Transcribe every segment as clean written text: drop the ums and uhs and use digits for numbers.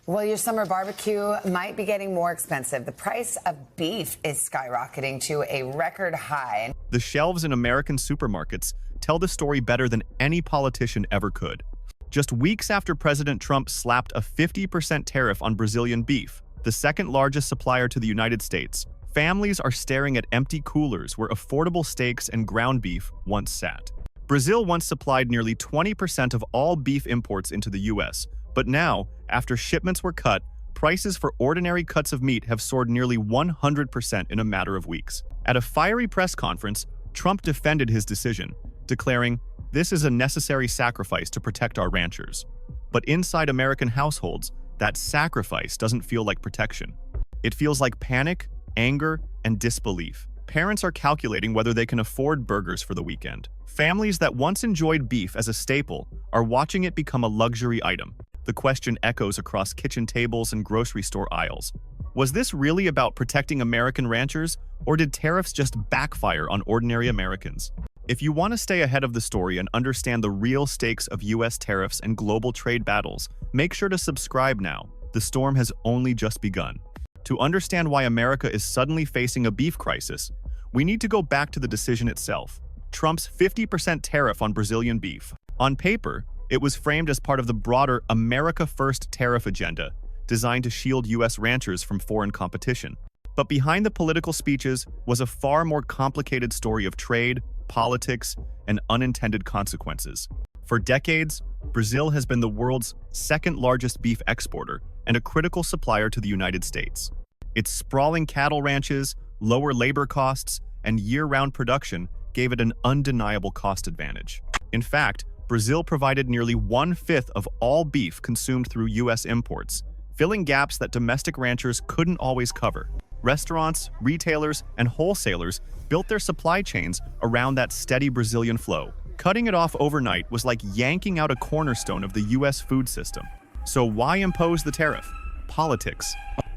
Well, your summer barbecue might be getting more expensive. The price of beef is skyrocketing to a record high. The shelves in American supermarkets tell the story better than any politician ever could. Just weeks after President Trump slapped a 50% tariff on Brazilian beef, the second largest supplier to the United States, families are staring at empty coolers where affordable steaks and ground beef once sat. Brazil once supplied nearly 20% of all beef imports into the U.S., but now, after shipments were cut, prices for ordinary cuts of meat have soared nearly 100% in a matter of weeks. At a fiery press conference, Trump defended his decision, declaring, "This is a necessary sacrifice to protect our ranchers." But inside American households, that sacrifice doesn't feel like protection. It feels like panic, anger, and disbelief. Parents are calculating whether they can afford burgers for the weekend. Families that once enjoyed beef as a staple are watching it become a luxury item. The question echoes across kitchen tables and grocery store aisles. Was this really about protecting American ranchers, or did tariffs just backfire on ordinary Americans? If you want to stay ahead of the story and understand the real stakes of U.S. tariffs and global trade battles, make sure to subscribe now. The storm has only just begun. To understand why America is suddenly facing a beef crisis, we need to go back to the decision itself: Trump's 50% tariff on Brazilian beef. On paper, it was framed as part of the broader America First tariff agenda, designed to shield U.S. ranchers from foreign competition. But behind the political speeches was a far more complicated story of trade, politics, and unintended consequences. For decades, Brazil has been the world's second largest beef exporter and a critical supplier to the United States. Its sprawling cattle ranches, lower labor costs, and year-round production gave it an undeniable cost advantage. In fact, Brazil provided nearly 1/5 of all beef consumed through U.S. imports, filling gaps that domestic ranchers couldn't always cover. Restaurants, retailers, and wholesalers built their supply chains around that steady Brazilian flow. Cutting it off overnight was like yanking out a cornerstone of the U.S. food system. So why impose the tariff? Politics.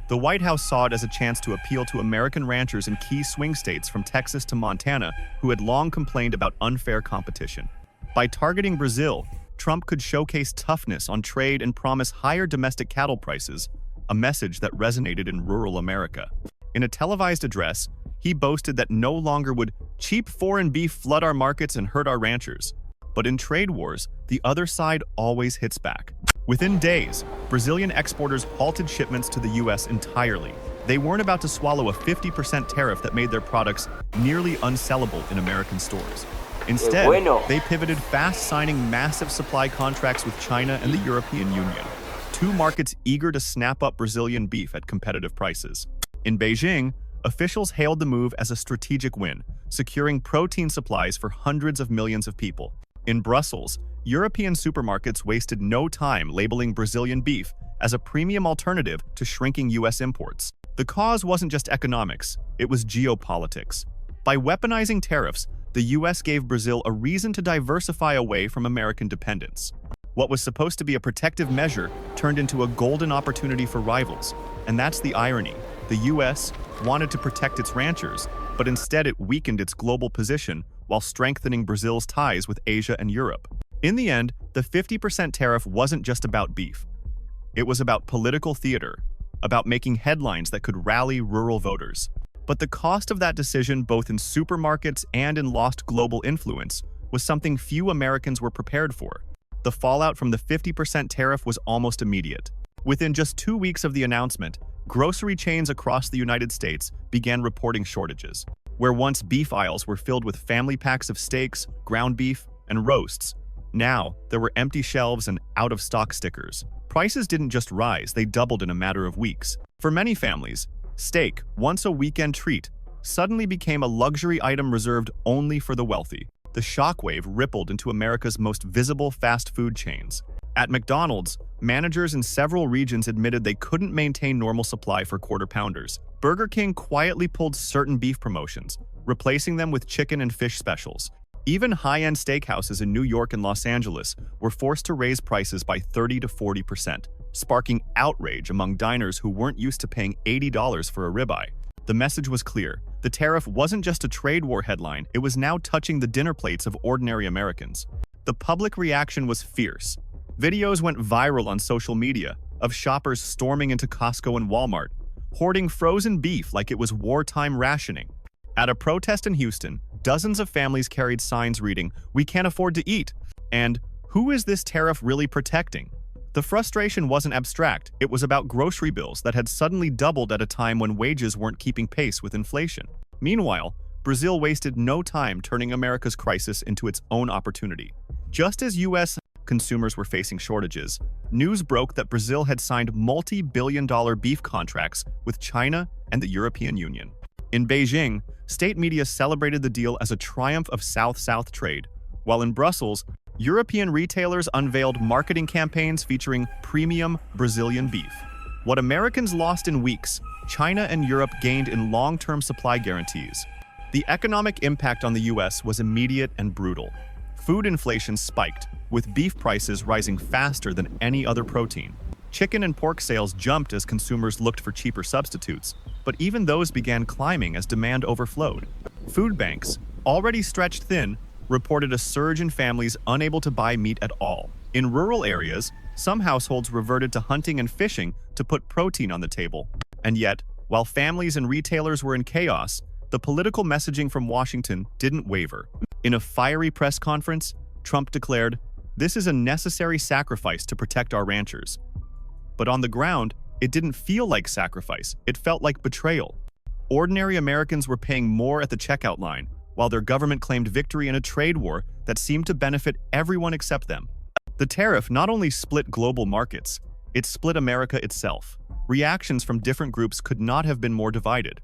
The White House saw it as a chance to appeal to American ranchers in key swing states from Texas to Montana who had long complained about unfair competition. By targeting Brazil, Trump could showcase toughness on trade and promise higher domestic cattle prices, a message that resonated in rural America. In a televised address, he boasted that no longer would cheap foreign beef flood our markets and hurt our ranchers. But in trade wars, the other side always hits back. Within days, Brazilian exporters halted shipments to the U.S. entirely. They weren't about to swallow a 50% tariff that made their products nearly unsellable in American stores. Instead, they pivoted fast, signing massive supply contracts with China and the European Union, two markets eager to snap up Brazilian beef at competitive prices. In Beijing, officials hailed the move as a strategic win, securing protein supplies for hundreds of millions of people. In Brussels, European supermarkets wasted no time labeling Brazilian beef as a premium alternative to shrinking U.S. imports. The cause wasn't just economics, it was geopolitics. By weaponizing tariffs, the U.S. gave Brazil a reason to diversify away from American dependence. What was supposed to be a protective measure turned into a golden opportunity for rivals. And that's the irony. The U.S. wanted to protect its ranchers, but instead it weakened its global position while strengthening Brazil's ties with Asia and Europe. In the end, the 50% tariff wasn't just about beef. It was about political theater, about making headlines that could rally rural voters. But the cost of that decision, both in supermarkets and in lost global influence, was something few Americans were prepared for. The fallout from the 50% tariff was almost immediate. Within just 2 weeks of the announcement, grocery chains across the United States began reporting shortages. Where once beef aisles were filled with family packs of steaks, ground beef, and roasts, now there were empty shelves and out-of-stock stickers. Prices didn't just rise, they doubled in a matter of weeks. For many families, steak, once a weekend treat, suddenly became a luxury item reserved only for the wealthy. The shockwave rippled into America's most visible fast food chains. At McDonald's, managers in several regions admitted they couldn't maintain normal supply for quarter pounders. Burger King quietly pulled certain beef promotions, replacing them with chicken and fish specials. Even high-end steakhouses in New York and Los Angeles were forced to raise prices by 30 to 40%, sparking outrage among diners who weren't used to paying $80 for a ribeye. The message was clear. The tariff wasn't just a trade war headline, it was now touching the dinner plates of ordinary Americans. The public reaction was fierce. Videos went viral on social media, of shoppers storming into Costco and Walmart, hoarding frozen beef like it was wartime rationing. At a protest in Houston, dozens of families carried signs reading, "We can't afford to eat," and "Who is this tariff really protecting?" The frustration wasn't abstract, it was about grocery bills that had suddenly doubled at a time when wages weren't keeping pace with inflation. Meanwhile, Brazil wasted no time turning America's crisis into its own opportunity. Just as U.S. consumers were facing shortages, news broke that Brazil had signed multi-billion-dollar beef contracts with China and the European Union. In Beijing, state media celebrated the deal as a triumph of South-South trade, while in Brussels, European retailers unveiled marketing campaigns featuring premium Brazilian beef. What Americans lost in weeks, China and Europe gained in long-term supply guarantees. The economic impact on the U.S. was immediate and brutal. Food inflation spiked, with beef prices rising faster than any other protein. Chicken and pork sales jumped as consumers looked for cheaper substitutes, but even those began climbing as demand overflowed. Food banks, already stretched thin, reported a surge in families unable to buy meat at all. In rural areas, some households reverted to hunting and fishing to put protein on the table. And yet, while families and retailers were in chaos, the political messaging from Washington didn't waver. In a fiery press conference, Trump declared, "This is a necessary sacrifice to protect our ranchers." But on the ground, it didn't feel like sacrifice, it felt like betrayal. Ordinary Americans were paying more at the checkout line, while their government claimed victory in a trade war that seemed to benefit everyone except them. The tariff not only split global markets, it split America itself. Reactions from different groups could not have been more divided.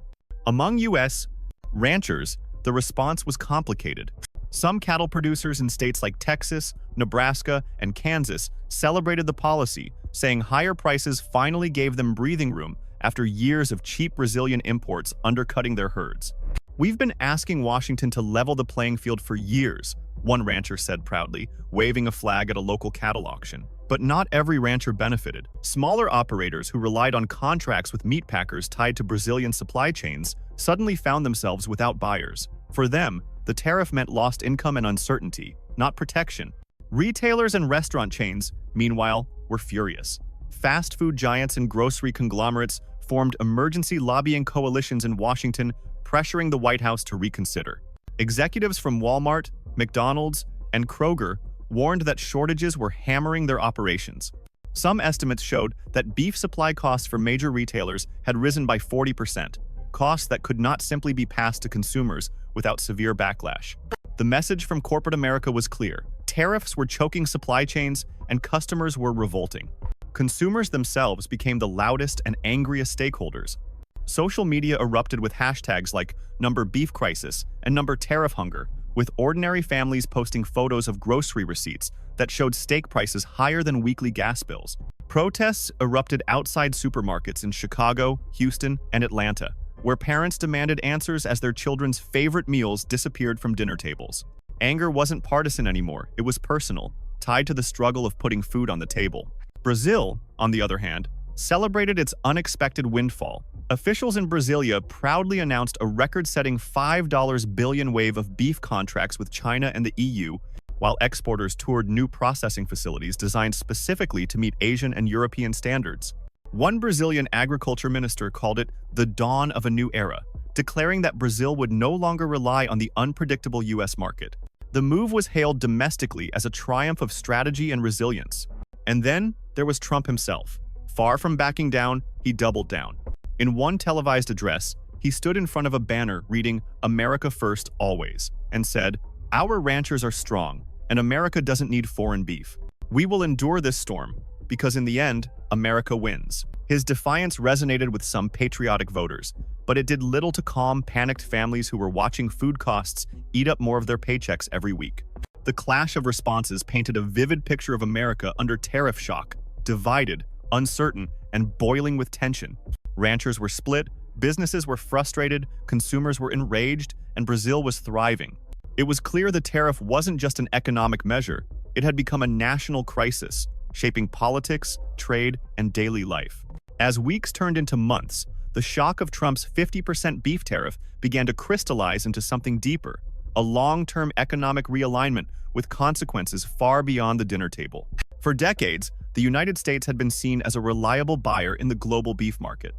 Among U.S. ranchers, the response was complicated. Some cattle producers in states like Texas, Nebraska, and Kansas celebrated the policy, saying higher prices finally gave them breathing room after years of cheap Brazilian imports undercutting their herds. "We've been asking Washington to level the playing field for years," one rancher said proudly, waving a flag at a local cattle auction. But not every rancher benefited. Smaller operators who relied on contracts with meat packers tied to Brazilian supply chains suddenly found themselves without buyers. For them, the tariff meant lost income and uncertainty, not protection. Retailers and restaurant chains, meanwhile, were furious. Fast food giants and grocery conglomerates formed emergency lobbying coalitions in Washington, pressuring the White House to reconsider. Executives from Walmart, McDonald's, and Kroger warned that shortages were hammering their operations. Some estimates showed that beef supply costs for major retailers had risen by 40%, costs that could not simply be passed to consumers without severe backlash. The message from corporate America was clear. Tariffs were choking supply chains, and customers were revolting. Consumers themselves became the loudest and angriest stakeholders. Social media erupted with hashtags like #BeefCrisis and #TariffHunger, with ordinary families posting photos of grocery receipts that showed steak prices higher than weekly gas bills. Protests erupted outside supermarkets in Chicago, Houston, and Atlanta, where parents demanded answers as their children's favorite meals disappeared from dinner tables. Anger wasn't partisan anymore, it was personal, tied to the struggle of putting food on the table. Brazil, on the other hand, celebrated its unexpected windfall. Officials in Brasilia proudly announced a record-setting $5 billion wave of beef contracts with China and the EU, while exporters toured new processing facilities designed specifically to meet Asian and European standards. One Brazilian agriculture minister called it the dawn of a new era, declaring that Brazil would no longer rely on the unpredictable U.S. market. The move was hailed domestically as a triumph of strategy and resilience. And then there was Trump himself. Far from backing down, he doubled down. In one televised address, he stood in front of a banner reading "America First Always" and said, "Our ranchers are strong, and America doesn't need foreign beef. We will endure this storm, because in the end, America wins." His defiance resonated with some patriotic voters, but it did little to calm panicked families who were watching food costs eat up more of their paychecks every week. The clash of responses painted a vivid picture of America under tariff shock, divided, uncertain, and boiling with tension. Ranchers were split, businesses were frustrated, consumers were enraged, and Brazil was thriving. It was clear the tariff wasn't just an economic measure, it had become a national crisis, shaping politics, trade, and daily life. As weeks turned into months, the shock of Trump's 50% beef tariff began to crystallize into something deeper, a long-term economic realignment with consequences far beyond the dinner table. For decades, the United States had been seen as a reliable buyer in the global beef market.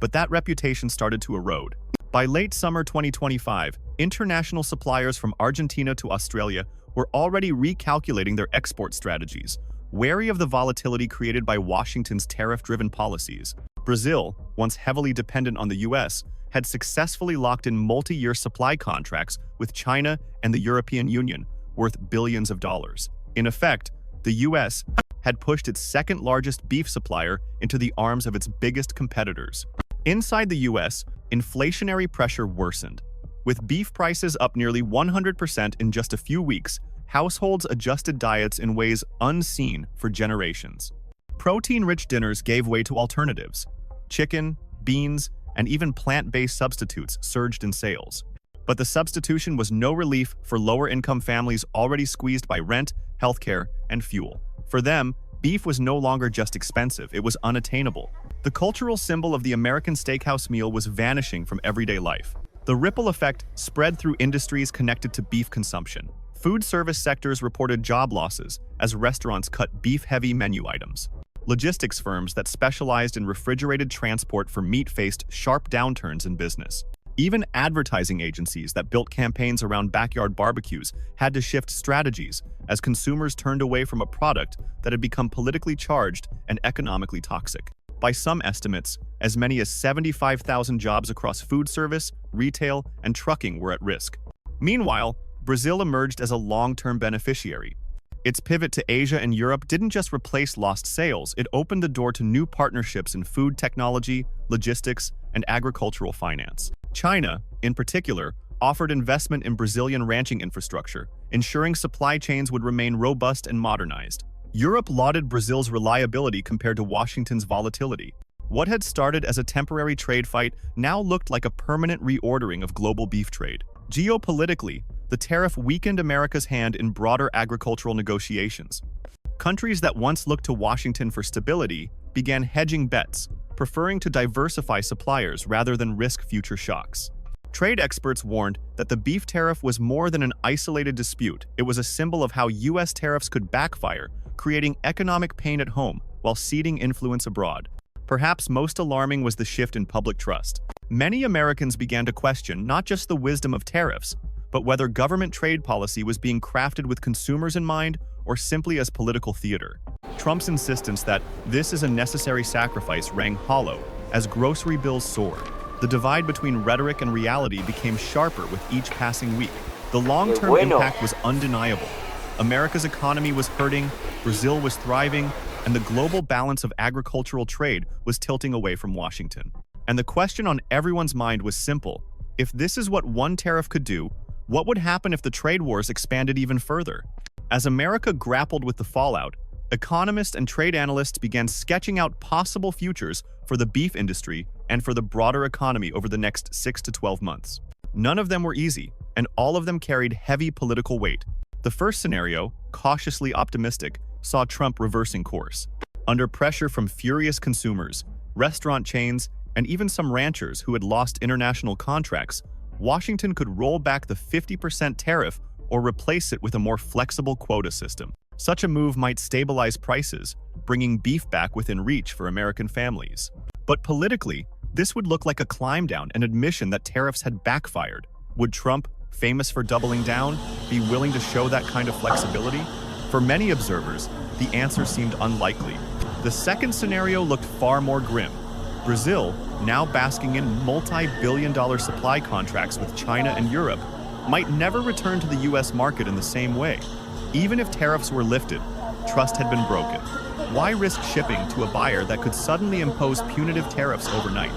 But that reputation started to erode. By late summer 2025, international suppliers from Argentina to Australia were already recalculating their export strategies, wary of the volatility created by Washington's tariff-driven policies. Brazil, once heavily dependent on the US, had successfully locked in multi-year supply contracts with China and the European Union, worth billions of dollars. In effect, the US had pushed its second-largest beef supplier into the arms of its biggest competitors. Inside the US, inflationary pressure worsened. With beef prices up nearly 100% in just a few weeks, households adjusted diets in ways unseen for generations. Protein-rich dinners gave way to alternatives. Chicken, beans, and even plant-based substitutes surged in sales. But the substitution was no relief for lower-income families already squeezed by rent, healthcare, and fuel. For them, beef was no longer just expensive, it was unattainable. The cultural symbol of the American steakhouse meal was vanishing from everyday life. The ripple effect spread through industries connected to beef consumption. Food service sectors reported job losses as restaurants cut beef-heavy menu items. Logistics firms that specialized in refrigerated transport for meat faced sharp downturns in business. Even advertising agencies that built campaigns around backyard barbecues had to shift strategies as consumers turned away from a product that had become politically charged and economically toxic. By some estimates, as many as 75,000 jobs across food service, retail, and trucking were at risk. Meanwhile, Brazil emerged as a long-term beneficiary. Its pivot to Asia and Europe didn't just replace lost sales, it opened the door to new partnerships in food technology, logistics, and agricultural finance. China, in particular, offered investment in Brazilian ranching infrastructure, ensuring supply chains would remain robust and modernized. Europe lauded Brazil's reliability compared to Washington's volatility. What had started as a temporary trade fight now looked like a permanent reordering of global beef trade. Geopolitically, the tariff weakened America's hand in broader agricultural negotiations. Countries that once looked to Washington for stability began hedging bets, preferring to diversify suppliers rather than risk future shocks. Trade experts warned that the beef tariff was more than an isolated dispute. It was a symbol of how US tariffs could backfire, creating economic pain at home while ceding influence abroad. Perhaps most alarming was the shift in public trust. Many Americans began to question not just the wisdom of tariffs, but whether government trade policy was being crafted with consumers in mind or simply as political theater. Trump's insistence that this is a necessary sacrifice rang hollow as grocery bills soared. The divide between rhetoric and reality became sharper with each passing week. The long-term impact was undeniable. America's economy was hurting, Brazil was thriving, and the global balance of agricultural trade was tilting away from Washington. And the question on everyone's mind was simple. If this is what one tariff could do, what would happen if the trade wars expanded even further? As America grappled with the fallout, economists and trade analysts began sketching out possible futures for the beef industry and for the broader economy over the next 6 to 12 months. None of them were easy, and all of them carried heavy political weight. The first scenario, cautiously optimistic, saw Trump reversing course. Under pressure from furious consumers, restaurant chains, and even some ranchers who had lost international contracts, Washington could roll back the 50% tariff or replace it with a more flexible quota system. Such a move might stabilize prices, bringing beef back within reach for American families. But politically, this would look like a climb down, an admission that tariffs had backfired. Would Trump, famous for doubling down, be willing to show that kind of flexibility? For many observers, the answer seemed unlikely. The second scenario looked far more grim. Brazil, now basking in multi-billion-dollar supply contracts with China and Europe, might never return to the US market in the same way. Even if tariffs were lifted, trust had been broken. Why risk shipping to a buyer that could suddenly impose punitive tariffs overnight?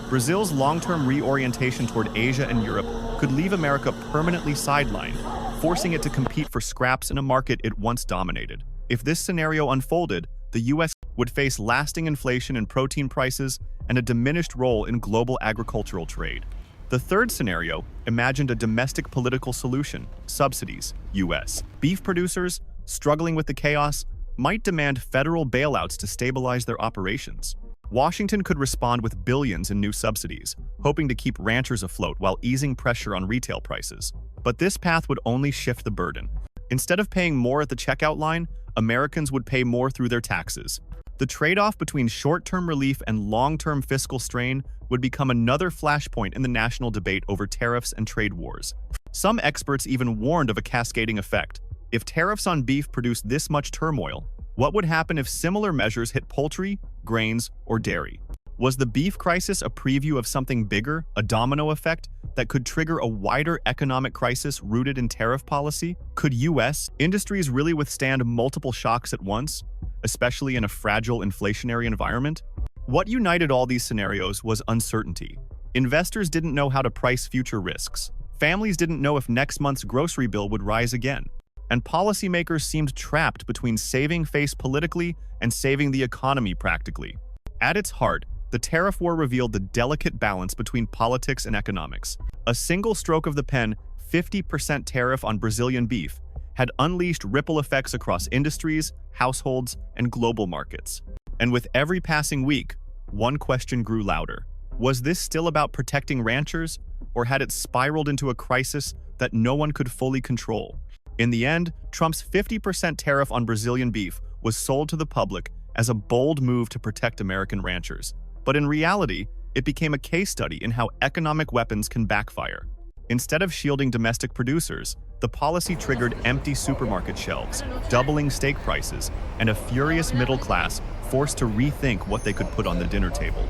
Brazil's long-term reorientation toward Asia and Europe could leave America permanently sidelined, forcing it to compete for scraps in a market it once dominated. If this scenario unfolded, the US would face lasting inflation in protein prices and a diminished role in global agricultural trade. The third scenario imagined a domestic political solution, subsidies, US. Beef producers, struggling with the chaos, might demand federal bailouts to stabilize their operations. Washington could respond with billions in new subsidies, hoping to keep ranchers afloat while easing pressure on retail prices. But this path would only shift the burden. Instead of paying more at the checkout line, Americans would pay more through their taxes. The trade-off between short-term relief and long-term fiscal strain would become another flashpoint in the national debate over tariffs and trade wars. Some experts even warned of a cascading effect. If tariffs on beef produced this much turmoil, what would happen if similar measures hit poultry, grains, or dairy? Was the beef crisis a preview of something bigger, a domino effect, that could trigger a wider economic crisis rooted in tariff policy? Could U.S. industries really withstand multiple shocks at once, especially in a fragile inflationary environment? What united all these scenarios was uncertainty. Investors didn't know how to price future risks. Families didn't know if next month's grocery bill would rise again. And policymakers seemed trapped between saving face politically and saving the economy practically. At its heart, the tariff war revealed the delicate balance between politics and economics. A single stroke of the pen, 50% tariff on Brazilian beef, had unleashed ripple effects across industries, households, and global markets. And with every passing week, one question grew louder. Was this still about protecting ranchers, or had it spiraled into a crisis that no one could fully control? In the end, Trump's 50% tariff on Brazilian beef was sold to the public as a bold move to protect American ranchers. But in reality, it became a case study in how economic weapons can backfire. Instead of shielding domestic producers, the policy triggered empty supermarket shelves, doubling steak prices, and a furious middle class forced to rethink what they could put on the dinner table.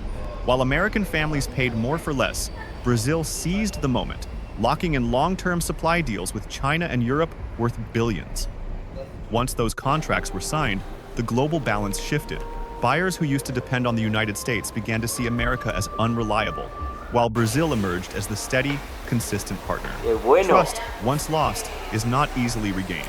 While American families paid more for less, Brazil seized the moment, locking in long-term supply deals with China and Europe worth billions. Once those contracts were signed, the global balance shifted. Buyers who used to depend on the United States began to see America as unreliable, while Brazil emerged as the steady, consistent partner. Trust, once lost, is not easily regained.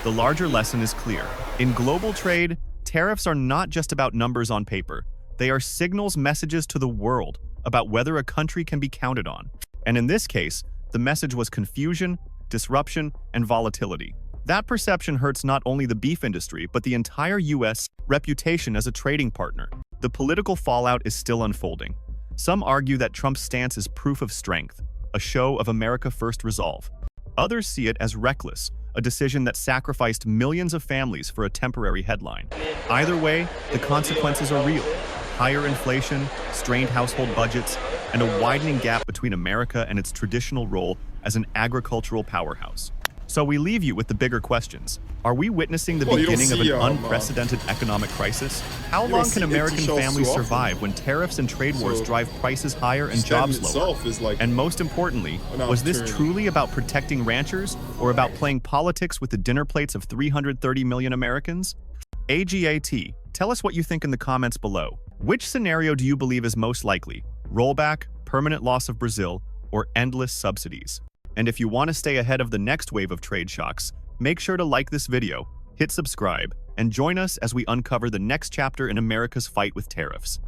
The larger lesson is clear. In global trade, tariffs are not just about numbers on paper. They are signals, messages to the world about whether a country can be counted on. And in this case, the message was confusion, disruption, and volatility. That perception hurts not only the beef industry, but the entire U.S. reputation as a trading partner. The political fallout is still unfolding. Some argue that Trump's stance is proof of strength, a show of America First resolve. Others see it as reckless, a decision that sacrificed millions of families for a temporary headline. Either way, the consequences are real. Higher inflation, strained household budgets, and a widening gap between America and its traditional role as an agricultural powerhouse. So we leave you with the bigger questions. Are we witnessing the beginning of an unprecedented economic crisis? How long can American families survive when tariffs and trade wars drive prices higher and jobs lower? And most importantly, was this truly about protecting ranchers or about playing politics with the dinner plates of 330 million Americans? AGAT, tell us what you think in the comments below. Which scenario do you believe is most likely? Rollback, permanent loss of Brazil, or endless subsidies? And if you want to stay ahead of the next wave of trade shocks, make sure to like this video, hit subscribe, and join us as we uncover the next chapter in America's fight with tariffs.